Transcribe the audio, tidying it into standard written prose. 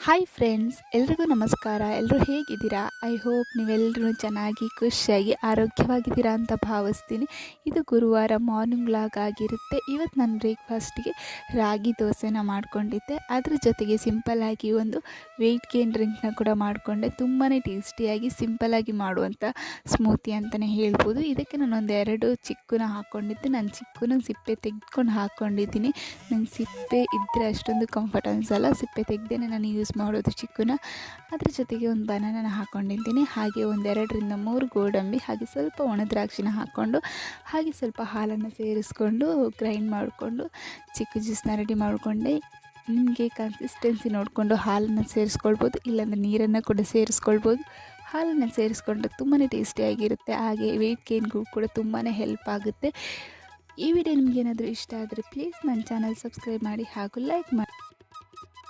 Hi friends, ಎಲ್ರಿಗೂ ನಮಸ್ಕಾರ. ಎಲ್ಲರೂ ಹೇಗಿದ್ದೀರಾ? ಐ ಹೋಪ್ ನೀವೆಲ್ಲರೂ ಚೆನ್ನಾಗಿ ಖುಷಿಯಾಗಿ ಆರೋಗ್ಯವಾಗಿದ್ದೀರಾ ಅಂತ ಭಾವಿಸ್ತೀನಿ. ಇದು ಗುರುವಾರ ಮಾರ್ನಿಂಗ್ ವ್ಲಾಗ್ ಆಗಿರುತ್ತೆ. ಇವತ್ತು ನಾನು ಬ್ರೇಕ್ಫಾಸ್ಟಿಗೆ ರಾಗಿ ದೋಸೆನ ಮಾಡ್ಕೊಂಡಿದ್ದೆ. ಅದ್ರ ಜೊತೆಗೆ ಸಿಂಪಲ್ಲಾಗಿ ಒಂದು ವೆಯ್ಟ್ ಗೇನ್ ಡ್ರಿಂಕ್ನ ಕೂಡ ಮಾಡಿಕೊಂಡೆ. ತುಂಬಾ ಟೇಸ್ಟಿಯಾಗಿ ಸಿಂಪಲ್ಲಾಗಿ ಮಾಡುವಂಥ ಸ್ಮೂತಿ ಅಂತಲೇ ಹೇಳ್ಬೋದು. ಇದಕ್ಕೆ ನಾನೊಂದು 2 ಚಿಕ್ಕುನ ಹಾಕ್ಕೊಂಡಿದ್ದೆ. ನಾನು ಚಿಕ್ಕುನ ಸಿಪ್ಪೆ ತೆಗೆದುಕೊಂಡು ಹಾಕ್ಕೊಂಡಿದ್ದೀನಿ. ನಂಗೆ ಸಿಪ್ಪೆ ಇದ್ದರೆ ಅಷ್ಟೊಂದು ಕಂಫರ್ಟ್ ಅನಿಸಲ್ಲ. ಸಿಪ್ಪೆ ತೆಗೆದೇ ನಾನು ಯೂಸ್ ಮಾಡೋದು ಚಿಕ್ಕುನ. ಅದ್ರ ಜೊತೆಗೆ ಒಂದು ಬನಾನನ ಹಾಕ್ಕೊಂಡಿದ್ದೀನಿ. ಹಾಗೆ ಒಂದು 2ರಿಂದ 3 ಗೋಡಂಬಿ, ಹಾಗೆ ಸ್ವಲ್ಪ ಒಣ ದ್ರಾಕ್ಷಿನ ಹಾಕ್ಕೊಂಡು, ಹಾಗೆ ಸ್ವಲ್ಪ ಹಾಲನ್ನು ಸೇರಿಸ್ಕೊಂಡು ಗ್ರೈಂಡ್ ಮಾಡಿಕೊಂಡು ಚಿಕ್ಕ ಜ್ಯೂಸನ್ನ ರೆಡಿ ಮಾಡಿಕೊಂಡೆ. ನಿಮಗೆ ಕನ್ಸಿಸ್ಟೆನ್ಸಿ ನೋಡಿಕೊಂಡು ಹಾಲನ್ನು ಸೇರಿಸ್ಕೊಳ್ಬೋದು, ಇಲ್ಲಾಂದರೆ ನೀರನ್ನು ಕೂಡ ಸೇರಿಸ್ಕೊಳ್ಬೋದು. ಹಾಲನ್ನು ಸೇರಿಸ್ಕೊಂಡ್ರೆ ತುಂಬಾ ಟೇಸ್ಟಿಯಾಗಿರುತ್ತೆ. ಹಾಗೆ ವೆಯ್ಟ್ ಗೇನ್ಗೂ ಕೂಡ ತುಂಬಾ ಹೆಲ್ಪ್ ಆಗುತ್ತೆ. ಈ ವಿಡಿಯೋ ನಿಮಗೇನಾದರೂ ಇಷ್ಟ ಆದರೆ ಪ್ಲೀಸ್ ನನ್ನ ಚಾನಲ್ ಸಬ್ಸ್ಕ್ರೈಬ್ ಮಾಡಿ ಹಾಗೂ ಲೈಕ್ ಮಾಡಿ.